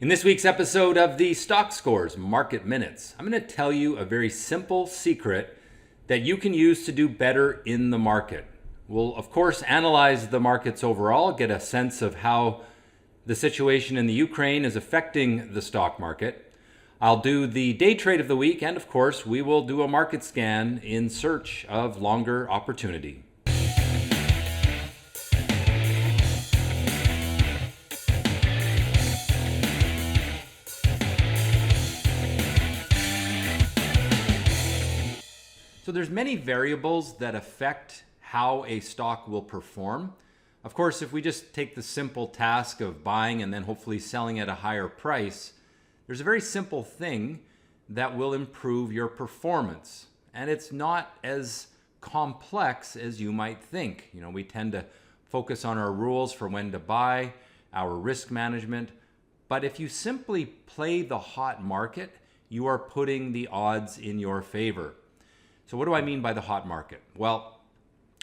In this week's episode of the Stockscores Market Minutes, I'm going to tell you a very simple secret that you can use to do better in the market. We'll, of course, analyze the markets overall, get a sense of how the situation in the Ukraine is affecting the stock market. I'll do the day trade of the week, and of course, we will do a market scan in search of longer opportunity. So there's many variables that affect how a stock will perform. Of course, if we just take the simple task of buying and then hopefully selling at a higher price, there's a very simple thing that will improve your performance. And it's not as complex as you might think. You know, we tend to focus on our rules for when to buy, our risk management. But if you simply play the hot market, you are putting the odds in your favor. So what do I mean by the hot market? Well,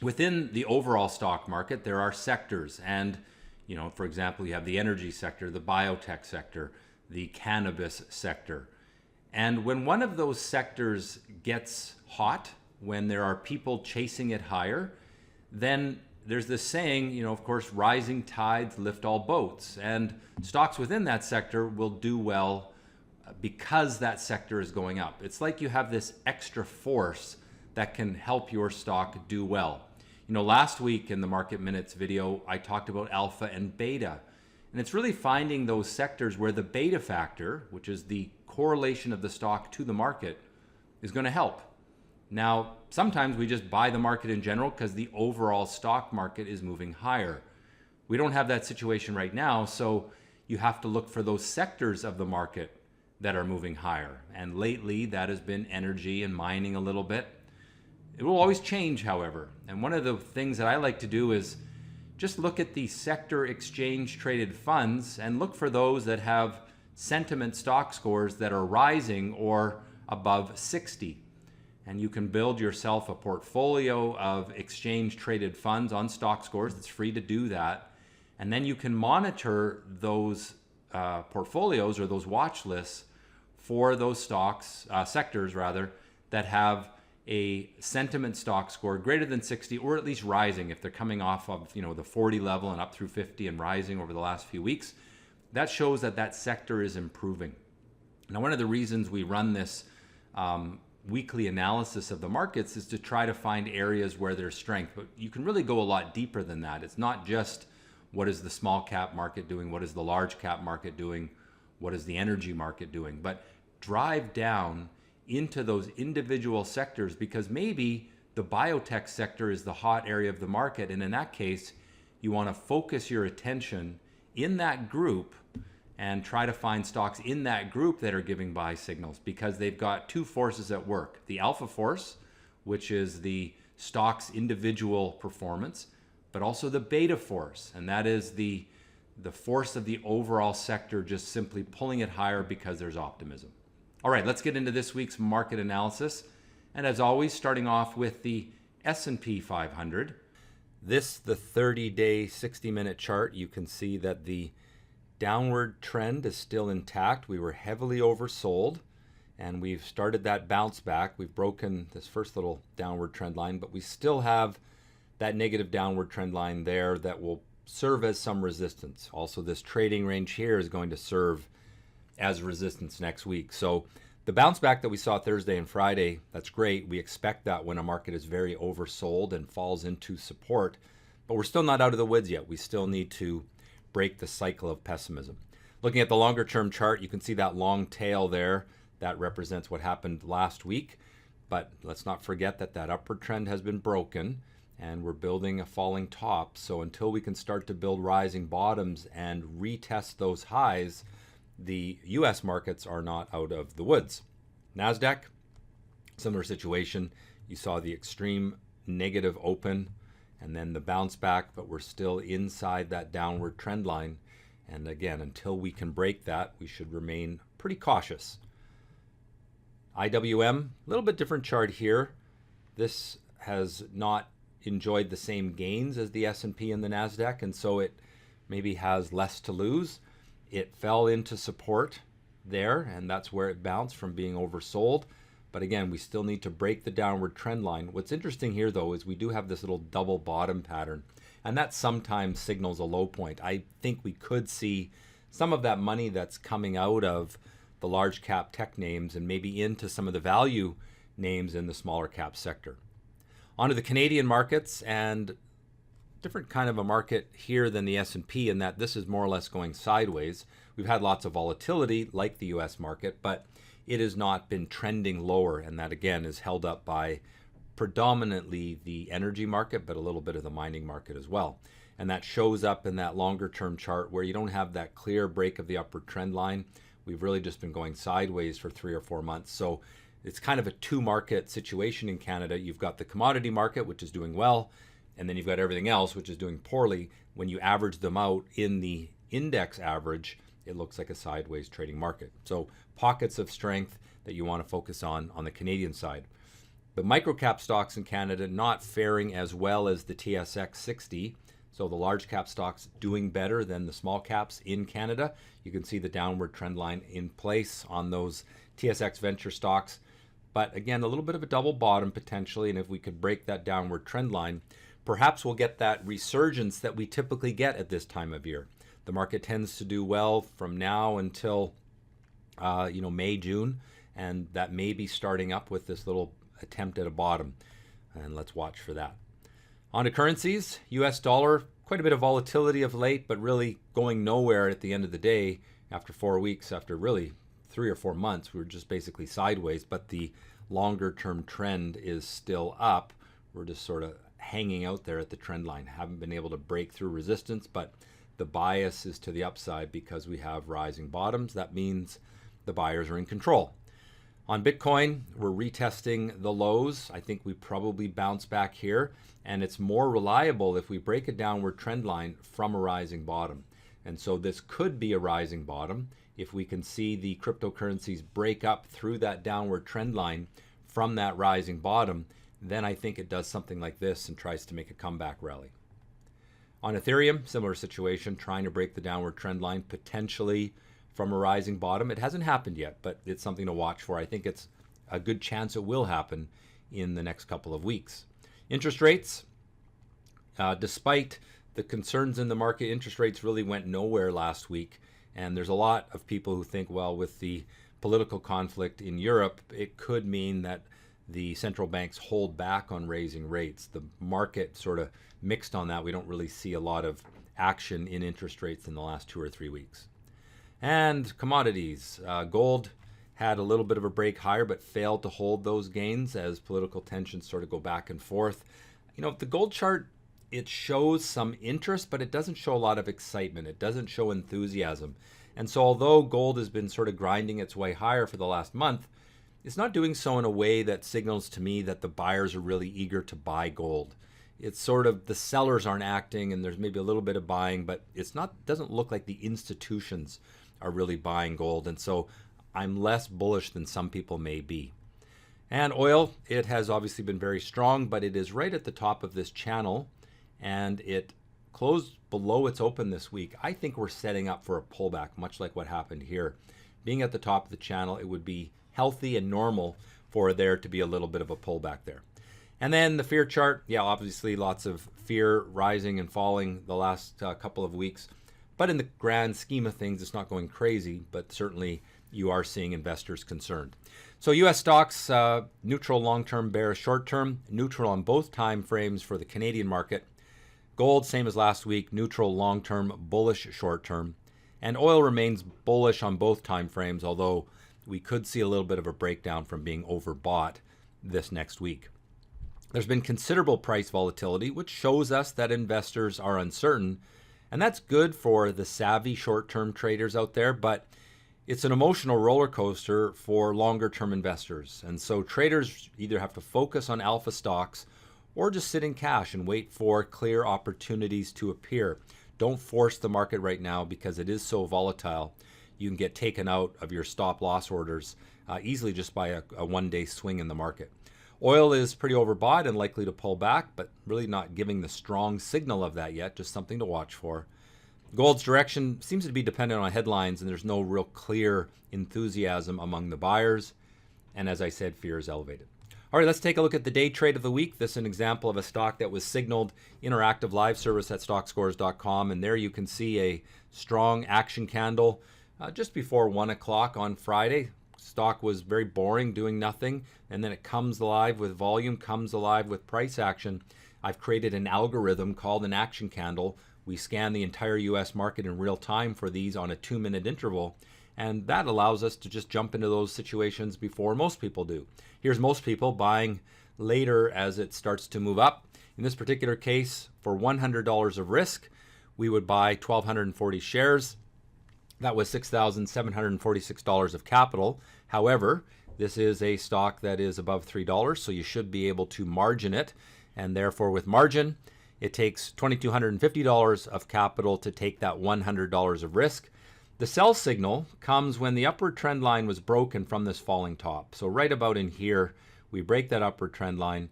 within the overall stock market, there are sectors. And, you know, for example, you have the energy sector, the biotech sector, the cannabis sector. And when one of those sectors gets hot, when there are people chasing it higher, then there's this saying, you know, of course, rising tides lift all boats. And stocks within that sector will do well because that sector is going up. It's like you have this extra force that can help your stock do well. You know, last week in the Market Minutes video, I talked about alpha and beta. And it's really finding those sectors where the beta factor, which is the correlation of the stock to the market, is going to help. Now, sometimes we just buy the market in general because the overall stock market is moving higher. We don't have that situation right now, so you have to look for those sectors of the market that are moving higher. And lately, that has been energy and mining a little bit. It will always change, however. And one of the things that I like to do is just look at the sector exchange traded funds and look for those that have sentiment stock scores that are rising or above 60. And you can build yourself a portfolio of exchange traded funds on Stockscores. It's free to do that. And then you can monitor those portfolios or those watch lists for those stocks, sectors rather, that have a sentiment stock score greater than 60 or at least rising. If they're coming off of, you know, the 40 level and up through 50 and rising over the last few weeks, that shows that that sector is improving. Now, one of the reasons we run this weekly analysis of the markets is to try to find areas where there's strength, but you can really go a lot deeper than that. It's not just what is the small cap market doing, what is the large cap market doing, what is the energy market doing, but drive down into those individual sectors, because maybe the biotech sector is the hot area of the market, and in that case you want to focus your attention in that group and try to find stocks in that group that are giving buy signals, because they've got two forces at work: the alpha force, which is the stock's individual performance, but also the beta force, and that is the force of the overall sector just simply pulling it higher because there's optimism. All right, let's get into this week's market analysis. And as always, starting off with the S&P 500. This, the 30-day, 60-minute chart, you can see that the downward trend is still intact. We were heavily oversold, and we've started that bounce back. We've broken this first little downward trend line, but we still have that negative downward trend line there that will serve as some resistance. Also, this trading range here is going to serve as resistance next week. So the bounce back that we saw Thursday and Friday, that's great. We expect that when a market is very oversold and falls into support, but we're still not out of the woods yet. We still need to break the cycle of pessimism. Looking at the longer term chart, you can see that long tail there. That represents what happened last week. But let's not forget that that upward trend has been broken and we're building a falling top. So until we can start to build rising bottoms and retest those highs, the US markets are not out of the woods. NASDAQ, similar situation. You saw the extreme negative open and then the bounce back, but we're still inside that downward trend line. And again, until we can break that, we should remain pretty cautious. IWM, a little bit different chart here. This has not enjoyed the same gains as the S&P and the NASDAQ, and so it maybe has less to lose. It fell into support there, and that's where it bounced from being oversold. But again, we still need to break the downward trend line. What's interesting here, though, is we do have this little double bottom pattern, and that sometimes signals a low point. I think we could see some of that money that's coming out of the large cap tech names and maybe into some of the value names in the smaller cap sector. Onto the Canadian markets, and different kind of a market here than the S&P in that this is more or less going sideways. We've had lots of volatility like the US market, but it has not been trending lower, and that again is held up by predominantly the energy market, but a little bit of the mining market as well. And that shows up in that longer term chart where you don't have that clear break of the upward trend line. We've really just been going sideways for 3 or 4 months. So it's kind of a two market situation in Canada. You've got the commodity market, which is doing well, and then you've got everything else, which is doing poorly. When you average them out in the index average, it looks like a sideways trading market. So pockets of strength that you want to focus on the Canadian side. The microcap stocks in Canada not faring as well as the TSX 60. So the large cap stocks doing better than the small caps in Canada. You can see the downward trend line in place on those TSX venture stocks. But again, a little bit of a double bottom potentially. And if we could break that downward trend line, perhaps we'll get that resurgence that we typically get at this time of year. The market tends to do well from now until May, June, and that may be starting up with this little attempt at a bottom. And let's watch for that. On to currencies, US dollar, quite a bit of volatility of late, but really going nowhere at the end of the day after 4 weeks, after really 3 or 4 months. We were just basically sideways, but the longer term trend is still up. We're just sort of hanging out there at the trend line. Haven't been able to break through resistance, but the bias is to the upside because we have rising bottoms. That means the buyers are in control. On Bitcoin, we're retesting the lows. I think we probably bounce back here, and it's more reliable if we break a downward trend line from a rising bottom. And so this could be a rising bottom. If we can see the cryptocurrencies break up through that downward trend line from that rising bottom, then I think it does something like this and tries to make a comeback rally. On Ethereum, similar situation, trying to break the downward trend line, potentially from a rising bottom. It hasn't happened yet, but it's something to watch for. I think it's a good chance it will happen in the next couple of weeks. Interest rates, despite the concerns in the market, interest rates really went nowhere last week. And there's a lot of people who think, well, with the political conflict in Europe, it could mean that the central banks hold back on raising rates. The market sort of mixed on that. We don't really see a lot of action in interest rates in the last 2 or 3 weeks. And commodities, gold had a little bit of a break higher, but failed to hold those gains as political tensions sort of go back and forth. The gold chart, it shows some interest, but it doesn't show a lot of excitement. It doesn't show enthusiasm. And so although gold has been sort of grinding its way higher for the last month, it's not doing so in a way that signals to me that the buyers are really eager to buy gold. It's sort of the sellers aren't acting, and there's maybe a little bit of buying, but doesn't look like the institutions are really buying gold. And so I'm less bullish than some people may be. And oil, it has obviously been very strong, but it is right at the top of this channel, and it closed below its open this week. I think we're setting up for a pullback, much like what happened here. Being at the top of the channel, it would be healthy and normal for there to be a little bit of a pullback there. And then the fear chart, obviously lots of fear rising and falling the last couple of weeks. But in the grand scheme of things, it's not going crazy, but certainly you are seeing investors concerned. So U.S. stocks, neutral long-term, bearish short-term, neutral on both time frames for the Canadian market. Gold, same as last week, neutral long-term, bullish short-term. And oil remains bullish on both time frames, although we could see a little bit of a breakdown from being overbought this next week. There's been considerable price volatility, which shows us that investors are uncertain. And that's good for the savvy short-term traders out there, but it's an emotional roller coaster for longer-term investors. And so traders either have to focus on alpha stocks or just sit in cash and wait for clear opportunities to appear. Don't force the market right now because it is so volatile. You can get taken out of your stop-loss orders easily just by a one-day swing in the market. Oil is pretty overbought and likely to pull back, but really not giving the strong signal of that yet, just something to watch for. Gold's direction seems to be dependent on headlines, and there's no real clear enthusiasm among the buyers. And as I said, fear is elevated. All right, let's take a look at the day trade of the week. This is an example of a stock that was signaled interactive live service at stockscores.com. And there you can see a strong action candle just before 1 o'clock on Friday. Stock was very boring, doing nothing. And then it comes alive with volume, comes alive with price action. I've created an algorithm called an action candle. We scan the entire US market in real time for these on a 2-minute interval. And that allows us to just jump into those situations before most people do. Here's most people buying later as it starts to move up. In this particular case, for $100 of risk, we would buy 1,240 shares. That was $6,746 of capital. However, this is a stock that is above $3, so you should be able to margin it. And therefore, with margin, it takes $2,250 of capital to take that $100 of risk. The sell signal comes when the upward trend line was broken from this falling top. So right about in here, we break that upward trend line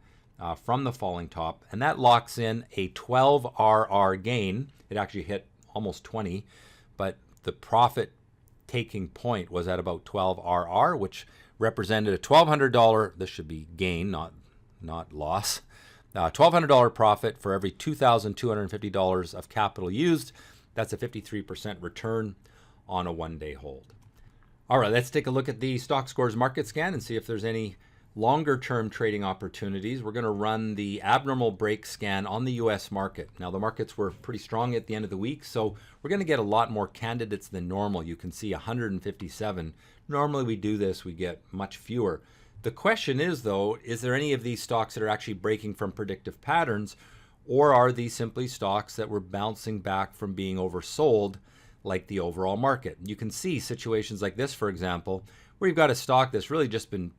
from the falling top, and that locks in a 12 RR gain. It actually hit almost 20, but the profit taking point was at about 12 RR, which represented a $1,200, this should be gain, not loss, $1,200 profit for every $2,250 of capital used. That's a 53% return on a one-day hold. All right, let's take a look at the Stockscores market scan and see if there's any longer-term trading opportunities. We're going to run the abnormal break scan on the US market. Now, the markets were pretty strong at the end of the week, so we're going to get a lot more candidates than normal. You can see 157. Normally we do this, we get much fewer. The question is, though, is there any of these stocks that are actually breaking from predictive patterns, or are these simply stocks that were bouncing back from being oversold like the overall market? You can see situations like this, for example, where you've got a stock that's really just been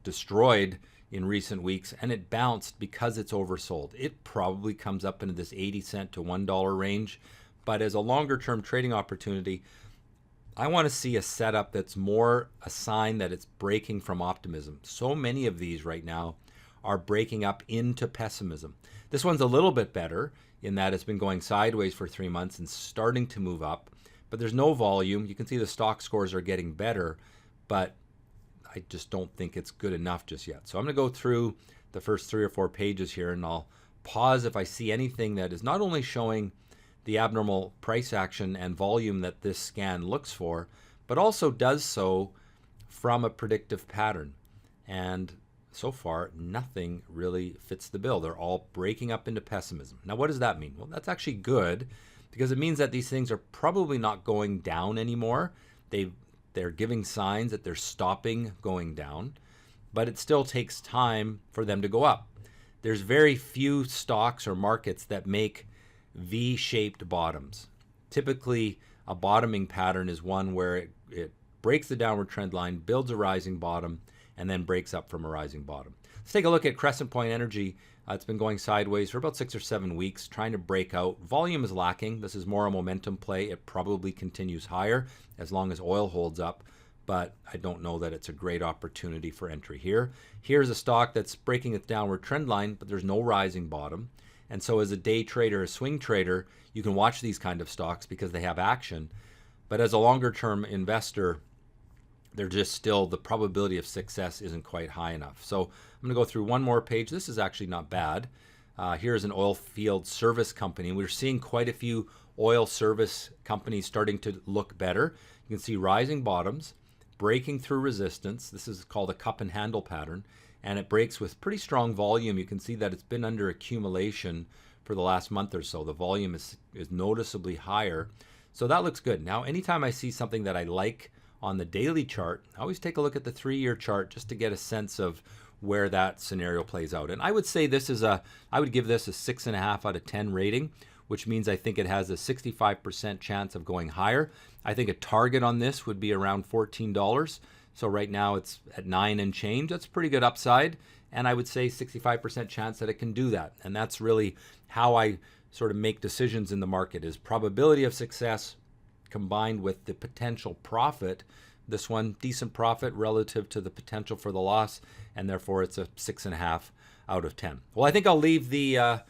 destroyed in recent weeks, and it bounced because it's oversold. It probably comes up into this 80 cent to $1 range, but as a longer term trading opportunity, I want to see a setup that's more a sign that it's breaking from optimism. So many of these right now are breaking up into pessimism. This one's a little bit better in that it's been going sideways for 3 months and starting to move up, but there's no volume. You can see the stock scores are getting better, but I just don't think it's good enough just yet. So I'm going to go through the first 3 or 4 pages here, and I'll pause if I see anything that is not only showing the abnormal price action and volume that this scan looks for, but also does so from a predictive pattern. And so far, nothing really fits the bill. They're all breaking up into pessimism. Now, what does that mean? Well, that's actually good, because it means that these things are probably not going down anymore. They're giving signs that they're stopping going down, but it still takes time for them to go up. There's very few stocks or markets that make V-shaped bottoms. Typically, a bottoming pattern is one where it breaks the downward trend line, builds a rising bottom, and then breaks up from a rising bottom. Let's take a look at Crescent Point Energy. It's been going sideways for about 6 or 7 weeks, trying to break out. Volume is lacking. This is more a momentum play. It probably continues higher as long as oil holds up, but I don't know that it's a great opportunity for entry here. Here's a stock that's breaking its downward trend line, but there's no rising bottom. And so as a day trader, a swing trader, you can watch these kind of stocks because they have action. But as a longer term investor, they're just still, the probability of success isn't quite high enough. So I'm going to go through one more page. This is actually not bad. Here's an oil field service company. We're seeing quite a few oil service companies starting to look better. You can see rising bottoms, breaking through resistance. This is called a cup and handle pattern, and it breaks with pretty strong volume. You can see that it's been under accumulation for the last month or so. The volume is noticeably higher. So that looks good. Now, anytime I see something that I like on the daily chart, I always take a look at the 3-year chart just to get a sense of where that scenario plays out. And I would say I would give this a 6.5 out of 10 rating, which means I think it has a 65% chance of going higher. I think a target on this would be around $14. So right now it's at 9 and change. That's pretty good upside. And I would say 65% chance that it can do that. And that's really how I sort of make decisions in the market, is probability of success combined with the potential profit. This one, decent profit relative to the potential for the loss, and therefore it's a 6.5 out of 10. Well, I think I'll leave the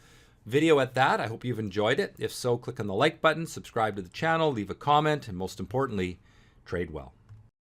video at that. I hope you've enjoyed it. If so, click on the like button, subscribe to the channel, leave a comment, and most importantly, trade well.